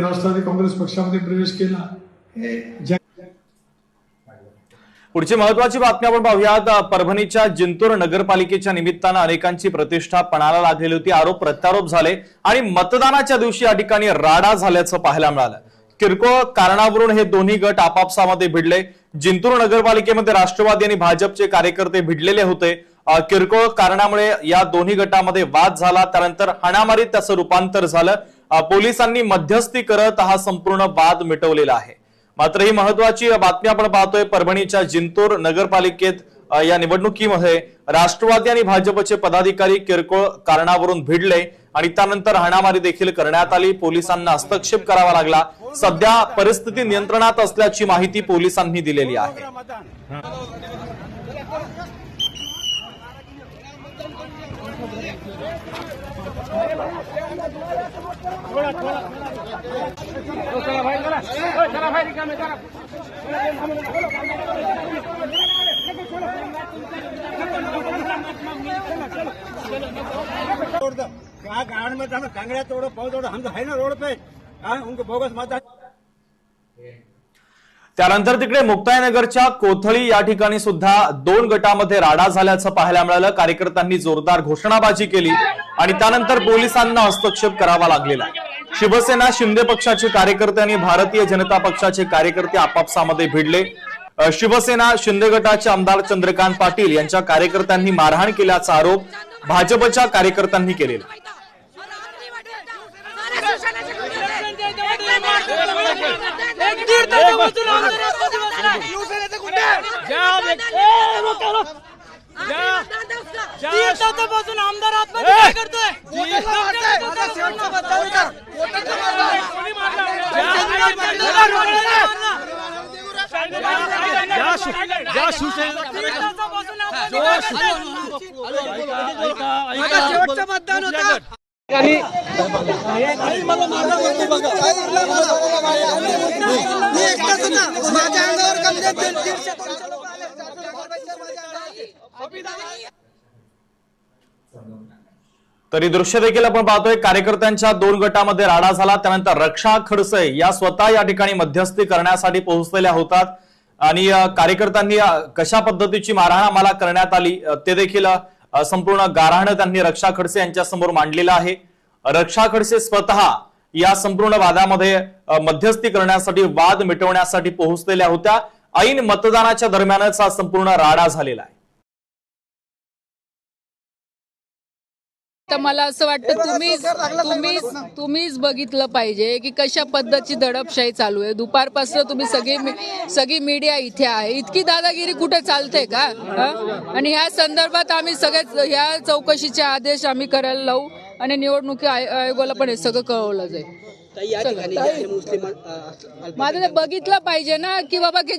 राष्ट्रवादी काँग्रेस पक्षामध्ये प्रवेश केला। पुढची महत्वाची बातमी आपण पाहूयात। परभणीच्या जिंतूर नगरपालिकेच्या निमित्तानं अनेकांची प्रतिष्ठा पणाला लागलेली होती। आरोप प्रत्यारोप झाले आणि मतदानाच्या दिवशी या ठिकाणी राडा झाल्याचं पाहायला मिळालं। किरकोळ कारणावरून हे दोन्ही गट आपापसामध्ये भिडले। जिंतूर नगरपालिकेमध्ये राष्ट्रवादी आणि भाजपचे कार्यकर्ते भिडलेले होते। किरकोळ कारणामुळे या दोन्ही गटामध्ये वाद झाला, त्यानंतर हाणामारीत त्याचं रूपांतर झालं। पोलिसांनी मध्यस्थी करत हा संपूर्ण वाद मिटवलेला आहे। मात्र ही महत्वाची बातमी आपण पाहतोय। परभणीच्या जिंतूर नगरपालिकेत या निवडणुकीमध्ये राष्ट्रवादी आणि भाजपचे पदाधिकारी किरकोळ कारणावरून भिडले आणि त्यानंतर हाणामारी देखील करण्यात आली। पोलिसांना हस्तक्षेप करावा लागला। सध्या परिस्थिती नियंत्रणात असल्याची माहिती पोलिसांनी दिलेली आहे। कांगड़ा तोड़ो पाओ तोड़ो, हम तो है ना रोड पे, उनको बोगस मत। त्यानंतर तिकडे मुक्ताईनगरच्या कोथळी या ठिकाणी सुद्धा दोन गटामध्ये राडा झाल्याचं पाहायला मिळालं। कार्यकर्त्यांनी जोरदार घोषणाबाजी केली आणि त्यानंतर पोलिसांना हस्तक्षेप करावा लागलेला। शिवसेना शिंदे पक्षाचे कार्यकर्ते आणि भारतीय जनता पक्षाचे कार्यकर्ते आपापसामध्ये भिडले। शिवसेना शिंदे गटाचे आमदार चंद्रकांत पाटील यांच्या कार्यकर्त्यांनी मारहाण केल्याचा आरोप भाजपच्या कार्यकर्त्यांनी केलेला। आमदार आत्महत्या करतोय। शेवटचं मतदान होतं। तरी दृश्य देखील आपण पाहतोय। कार्यकर्त्यांच्या दोन गटामध्ये राडा झाला, त्यानंतर रक्षा खडसे या स्वतः या ठिकाणी मध्यस्थी करण्यासाठी पोहोचलेल्या होतात आणि कार्यकर्त्यांनी कशा पद्धतीची मारहाण आम्हाला करण्यात आली ते देखील संपूर्ण गाऱ्हाण त्यांनी रक्षा खडसे यांच्या समोर मांडलेलं आहे। रक्षा खडसे स्वतः या संपूर्ण वादामध्ये मध्यस्थी करण्यासाठी, वाद मिटवण्यासाठी पोहोचलेल्या होत्या। ऐन मतदानाच्या दरम्यानच हा संपूर्ण राडा झालेला आहे। तर मला असं वाटतं तुम्हीच बघितलं पाहिजे की कशा पद्धतीची दडपशाही चालू आहे। दुपारपासून तुम्ही सगळी मीडिया इथे आहे। इतकी दादागिरी कुठे चालते का? आणि ह्या संदर्भात आम्ही सगळे ह्या चौकशीचे आदेश आम्ही करायला लावू आणि निवडणूक आयोगाला पण हे सगळं कळवलं जाईल। माझं बघितलं पाहिजे ना की बाबा काय